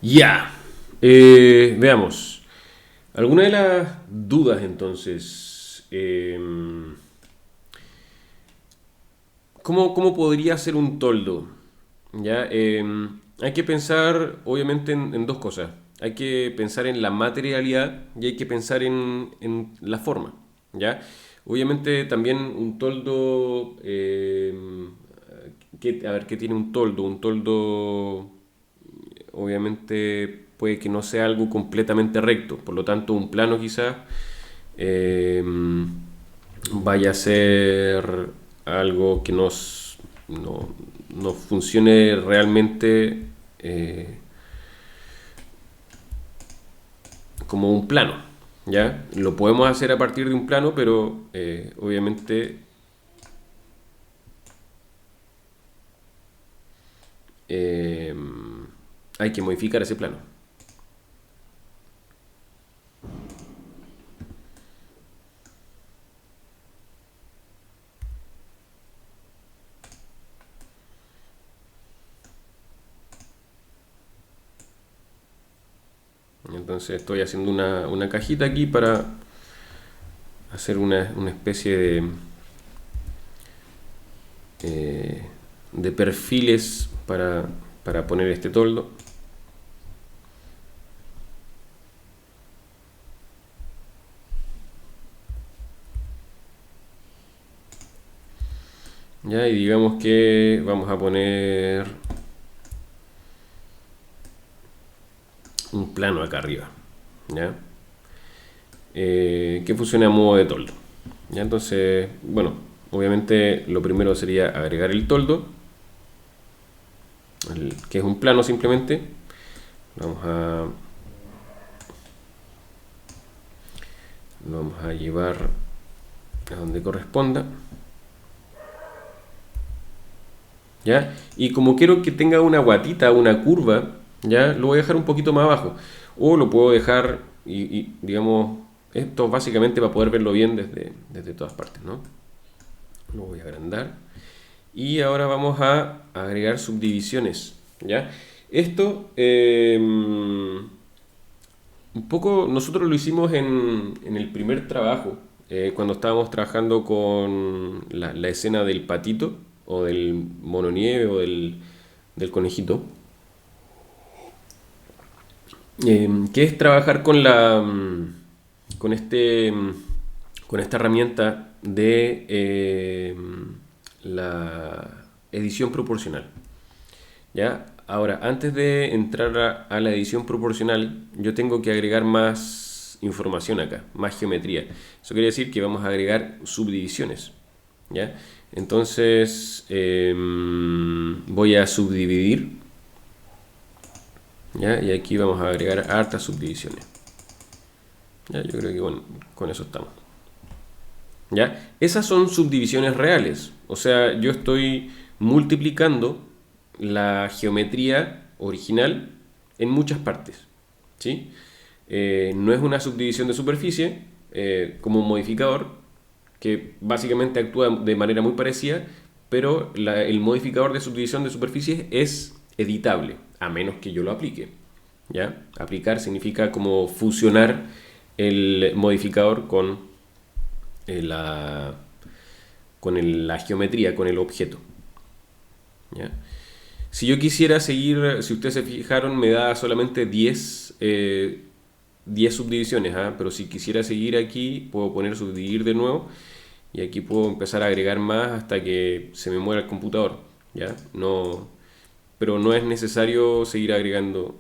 Ya, veamos. ¿Alguna de las dudas entonces? ¿Cómo podría ser un toldo? ¿Ya? Hay que pensar obviamente en dos cosas. Hay que pensar en la materialidad y hay que pensar en la forma. ¿Ya? Obviamente también un toldo... a ver, ¿qué tiene un toldo? Un toldo obviamente puede que no sea algo completamente recto, por lo tanto un plano quizás eh, vaya a ser algo que no funcione realmente como un plano. ¿Ya? Lo podemos hacer a partir de un plano, pero obviamente eh, hay que modificar ese plano. Entonces estoy haciendo una cajita aquí para hacer una especie eh, de perfiles para poner este toldo. ¿Ya? Y digamos que vamos a poner un plano acá arriba. ¿Ya? Que funcione a modo de toldo. ¿Ya? Entonces, bueno, obviamente lo primero sería agregar el toldo, que es un plano simplemente. Vamos a, lo vamos a llevar a donde corresponda. ¿Ya? Y como quiero que tenga una guatita, una curva, ¿ya? Lo voy a dejar un poquito más abajo. O lo puedo dejar, digamos, esto básicamente para poder verlo bien desde todas partes, ¿no? Lo voy a agrandar. Y ahora vamos a agregar subdivisiones, ¿ya? Esto, un poco, nosotros lo hicimos en el primer trabajo, cuando estábamos trabajando con la escena del patito, o del mononieve, o del conejito, que es trabajar con con esta herramienta de la edición proporcional. ¿Ya? Ahora, antes de entrar a la edición proporcional, yo tengo que agregar más información acá, más geometría. Eso quiere decir que vamos a agregar subdivisiones. ¿Ya? Entonces, voy a subdividir. ¿Ya? Y aquí vamos a agregar hartas subdivisiones. ¿Ya? Yo creo que con eso estamos. ¿Ya? Esas son subdivisiones reales. O sea, yo estoy multiplicando la geometría original en muchas partes. ¿Sí? No es una subdivisión de superficie como un modificador que básicamente actúa de manera muy parecida, pero el modificador de subdivisión de superficies es editable, a menos que yo lo aplique. ¿Ya? Aplicar significa como fusionar el modificador la, la geometría, con el objeto. ¿Ya? Si yo quisiera seguir, si ustedes se fijaron, me da solamente 10 subdivisiones, ¿ah? Pero si quisiera seguir aquí, puedo poner subdividir de nuevo y aquí puedo empezar a agregar más hasta que se me muera el computador. ¿Ya? No, pero no es necesario seguir agregando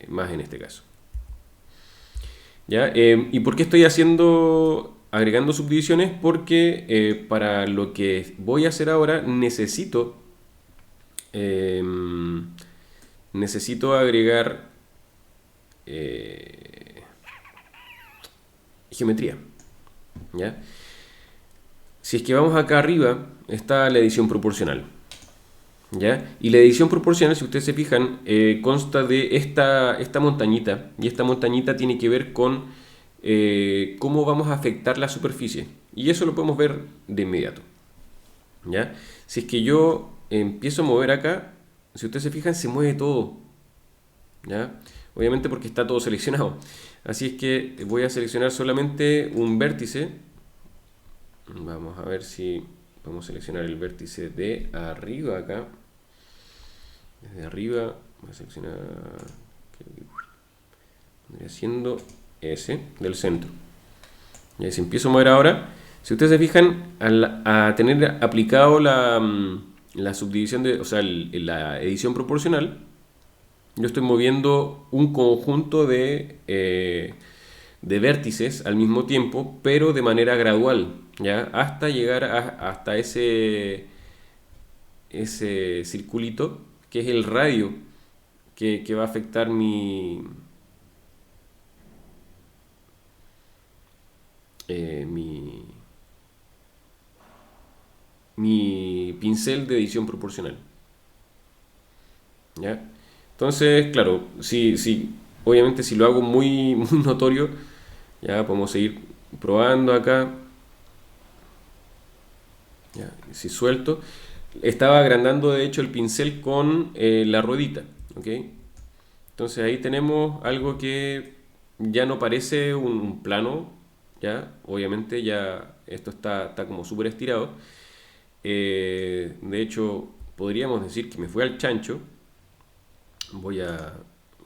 más en este caso. ¿Ya? ¿Y por qué estoy agregando subdivisiones? Porque para lo que voy a hacer ahora eh, necesito agregar eh, geometría. ¿Ya? Si es que vamos acá arriba, está la edición proporcional. ¿Ya? Y la edición proporcional, si ustedes se fijan, consta de esta montañita. Y esta montañita tiene que ver con cómo vamos a afectar la superficie. Y eso lo podemos ver de inmediato. ¿Ya? Si es que yo empiezo a mover acá, si ustedes se fijan, se mueve todo. ¿ya? Obviamente porque está todo seleccionado. Así es que voy a seleccionar solamente un vértice. Vamos a ver si podemos seleccionar el vértice de arriba acá. Desde arriba voy a seleccionar, vendría siendo ese del centro. Y si empiezo a mover ahora, si ustedes se fijan, a tener aplicado la subdivisión o sea, la edición proporcional, yo estoy moviendo un conjunto de vértices al mismo tiempo, pero de manera gradual, ¿ya? Hasta llegar hasta ese circulito, que es el radio que va a afectar eh, mi, mi pincel de edición proporcional. ¿Ya? Entonces, claro, obviamente si lo hago muy, muy notorio, ya podemos seguir probando acá. Ya, si suelto, estaba agrandando de hecho el pincel con la ruedita, ¿ok? Entonces ahí tenemos algo que ya no parece un plano, ya, obviamente ya esto está como súper estirado. De hecho, podríamos decir que me fui al chancho. Voy a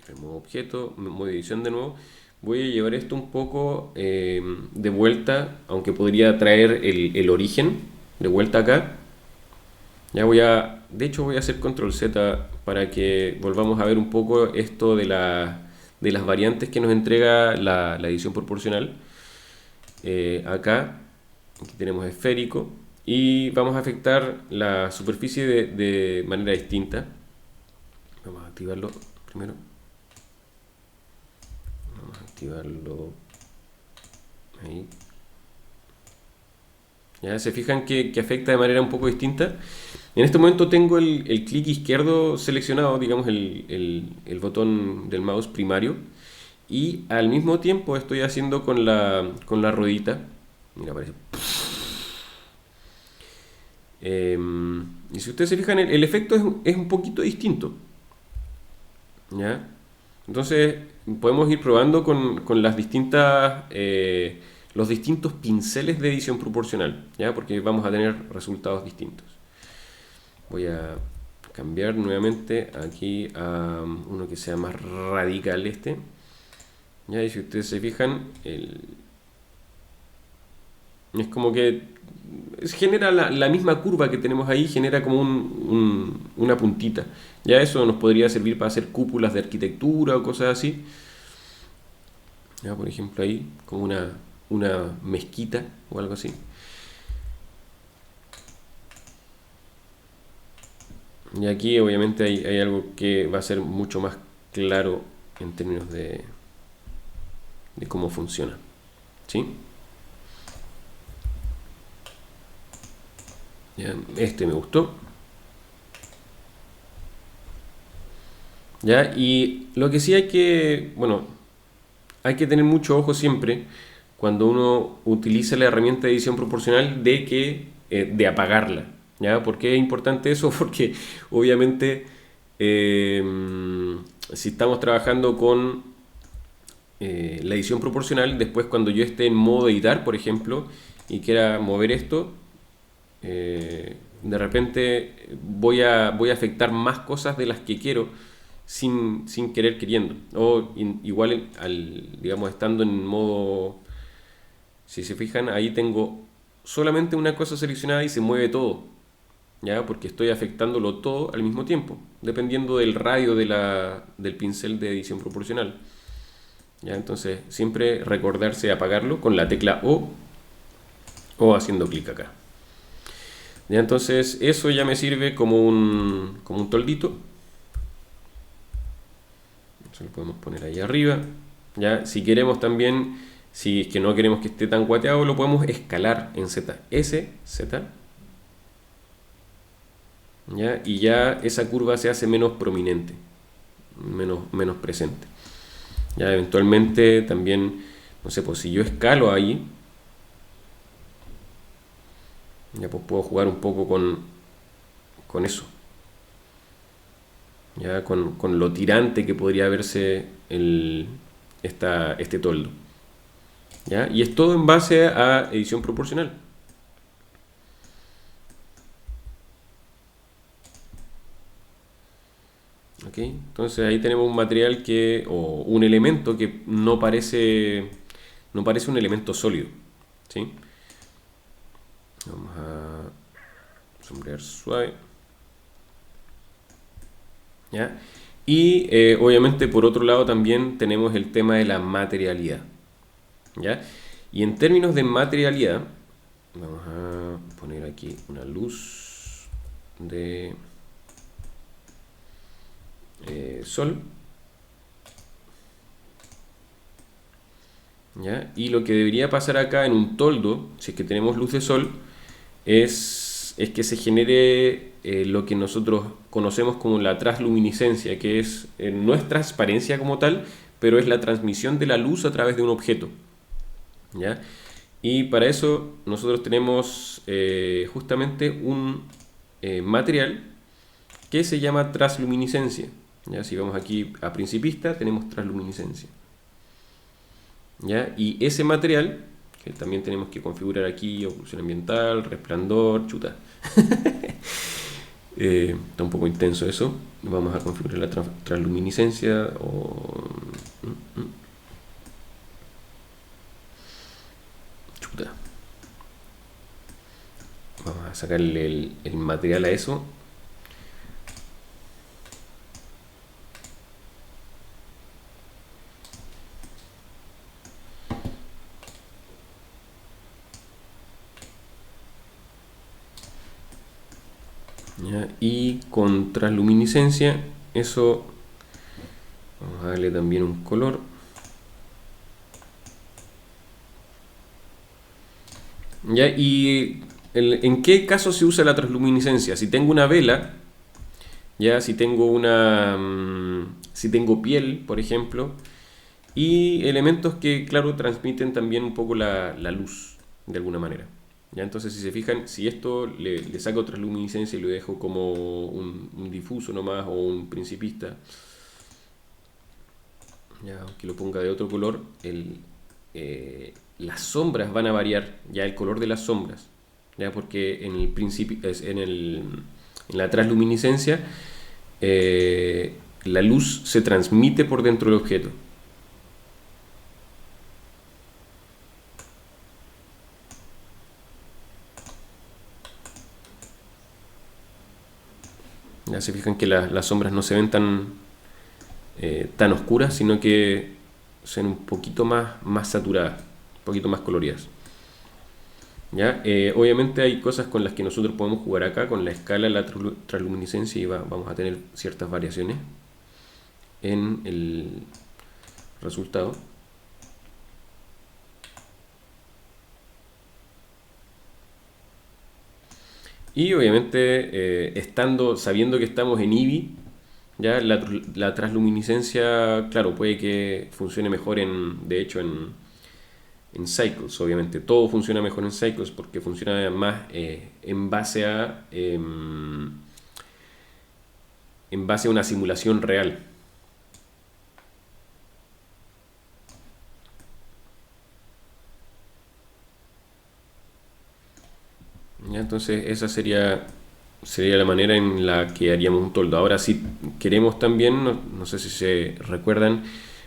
remover objeto, modo edición de nuevo. Voy a llevar esto un poco de vuelta, aunque podría traer el origen de vuelta acá. De hecho voy a hacer control Z para que volvamos a ver un poco esto de las variantes que nos entrega la edición proporcional. Acá, aquí tenemos esférico y vamos a afectar la superficie de manera distinta. Vamos a activarlo primero. Vamos a activarlo ahí. ¿Ya? Se fijan que afecta de manera un poco distinta. En este momento tengo el clic izquierdo seleccionado, digamos el botón del mouse primario, y al mismo tiempo estoy haciendo con la ruedita. Mira, aparece. Y si ustedes se fijan, el efecto es un poquito distinto. ¿Ya? Entonces podemos ir probando con los distintos pinceles de edición proporcional, ¿ya? Porque vamos a tener resultados distintos. Voy a cambiar nuevamente aquí a uno que sea más radical este. ¿Ya? Y si ustedes se fijan, es como que genera la misma curva que tenemos ahí, genera como una puntita. Ya eso nos podría servir para hacer cúpulas de arquitectura o cosas así. Ya, por ejemplo, ahí, como una mezquita o algo así. Y aquí obviamente hay algo que va a ser mucho más claro en términos de cómo funciona. ¿Sí? Ya, este me gustó. ¿Ya? Y lo que sí hay que tener mucho ojo siempre cuando uno utiliza la herramienta de edición proporcional de apagarla. ¿Ya? ¿Por qué es importante eso? Porque obviamente eh, si estamos trabajando con la edición proporcional, después cuando yo esté en modo editar, por ejemplo, y quiera mover esto, de repente voy a afectar más cosas de las que quiero sin querer queriendo. O igual, digamos, estando en modo, si se fijan, ahí tengo solamente una cosa seleccionada y se mueve todo, ¿ya? Porque estoy afectándolo todo al mismo tiempo, dependiendo del radio del pincel de edición proporcional. ¿Ya? Entonces, siempre recordarse apagarlo con la tecla o haciendo clic acá. ¿Ya? Entonces, eso ya me sirve como un toldito. Se lo podemos poner ahí arriba. ¿Ya? Si queremos también, si es que no queremos que esté tan guateado, lo podemos escalar en Z. S, Z. ¿Ya? Y ya esa curva se hace menos prominente, menos presente. Ya eventualmente también, no sé, pues si yo escalo ahí, ya pues puedo jugar un poco con eso. ya con lo tirante que podría verse este toldo. ¿Ya? Y es todo en base a edición proporcional. ¿Ok? Entonces ahí tenemos un material o un elemento que no parece un elemento sólido. ¿Sí? Vamos a sombrear suave. ¿Ya? Y obviamente por otro lado también tenemos el tema de la materialidad. ¿Ya? Y en términos de materialidad, vamos a poner aquí una luz de sol. ¿Ya? Y lo que debería pasar acá en un toldo, si es que tenemos luz de sol, es que se genere lo que nosotros conocemos como la transluminiscencia, que no es transparencia como tal, pero es la transmisión de la luz a través de un objeto. ¿Ya? Y para eso nosotros tenemos justamente un material que se llama transluminiscencia. ¿Ya? Si vamos aquí a principista, tenemos transluminiscencia. ¿Ya? Y ese material, que también tenemos que configurar aquí, oclusión ambiental, resplandor, chuta. Está un poco intenso eso. Vamos a configurar la transluminiscencia chuta. Vamos a sacarle el material a eso. ¿Ya? Y con transluminiscencia, eso vamos a darle también un color. ¿Ya? Y ¿en qué caso se usa la transluminiscencia? Si tengo una vela, ya si tengo piel, por ejemplo, y elementos que, claro, transmiten también un poco la luz, de alguna manera. ¿Ya? Entonces, si se fijan, si esto le saco transluminiscencia y lo dejo como un difuso nomás o un principista, ya, aunque lo ponga de otro color, las sombras van a variar, ya el color de las sombras, ya porque en el principio, en la transluminiscencia, la luz se transmite por dentro del objeto. Ya se fijan que las sombras no se ven tan oscuras, sino que se ven un poquito más saturadas, un poquito más coloridas. ¿Ya? Obviamente hay cosas con las que nosotros podemos jugar acá, con la escala de la transluminiscencia, y vamos a tener ciertas variaciones en el resultado. Y obviamente sabiendo que estamos en Eevee, ya la transluminiscencia, claro, puede que funcione mejor de hecho en Cycles, obviamente. Todo funciona mejor en Cycles porque funciona más en base a una simulación real. ¿Ya? Entonces esa sería la manera en la que haríamos un toldo. Ahora si queremos también, no sé si se recuerdan,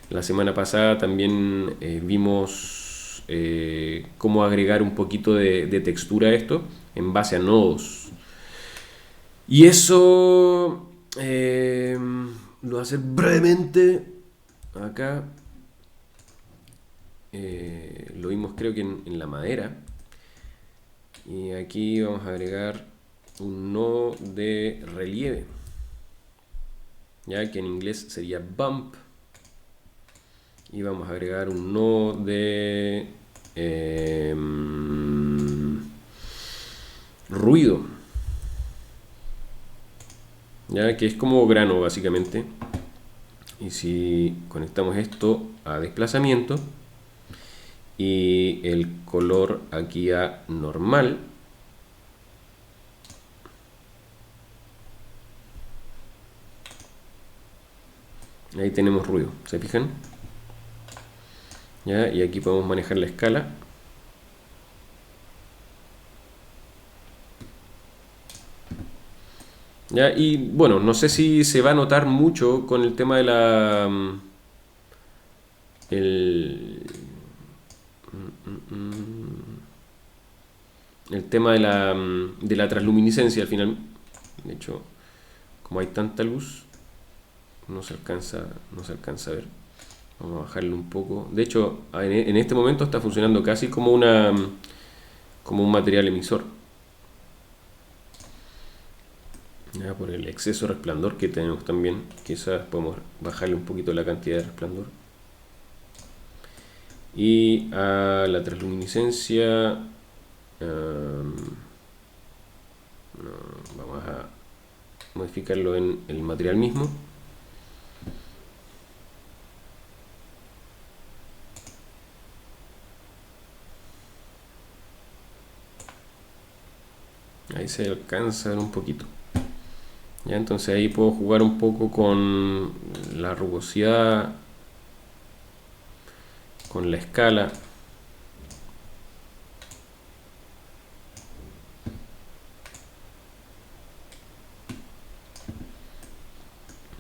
la semana pasada también vimos cómo agregar un poquito de textura a esto en base a nodos. Y eso lo voy a hacer brevemente. Acá lo vimos creo que en la madera. Y aquí vamos a agregar un nodo de relieve, ya que en inglés sería bump. Y vamos a agregar un nodo de ruido, ya que es como grano básicamente. Y si conectamos esto a desplazamiento y el color aquí a normal, Ahí tenemos ruido, ¿se fijan? ¿Ya? Y aquí podemos manejar la escala. ¿Ya? Y bueno, no sé si se va a notar mucho con el tema de la... el, el tema de la transluminiscencia al final. De hecho, como hay tanta luz, no se alcanza a ver. Vamos a bajarle un poco. De hecho, en este momento está funcionando casi como como un material emisor. Ya, por el exceso de resplandor que tenemos también. Quizás podemos bajarle un poquito la cantidad de resplandor. Y a la transluminiscencia, vamos a modificarlo en el material mismo. Ahí se alcanza a ver un poquito. Ya, entonces ahí puedo jugar un poco con la rugosidad, con la escala.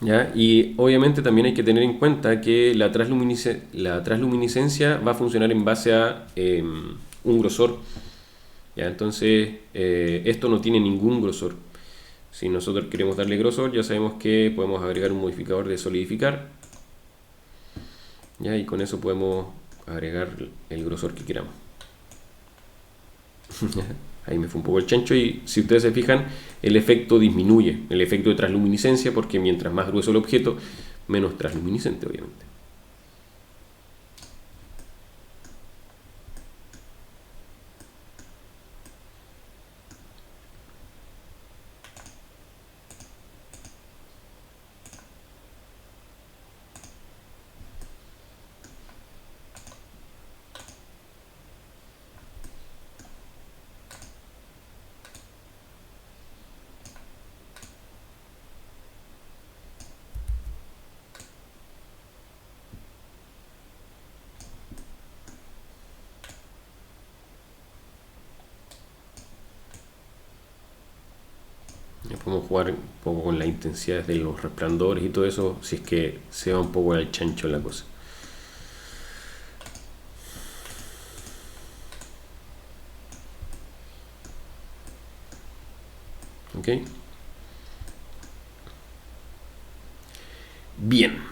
¿Ya? Y obviamente también hay que tener en cuenta que la transluminiscencia va a funcionar en base a un grosor. ¿Ya? Entonces, esto no tiene ningún grosor. Si nosotros queremos darle grosor, ya sabemos que podemos agregar un modificador de solidificar. ¿Ya? Y con eso podemos agregar el grosor que queramos. Ahí me fue un poco el chancho y si ustedes se fijan, el efecto disminuye, el efecto de transluminiscencia, porque mientras más grueso el objeto, menos transluminiscente, obviamente. Ya podemos jugar un poco con la intensidad de los resplandores y todo eso, si es que se va un poco al chancho la cosa. ¿Ok? Bien.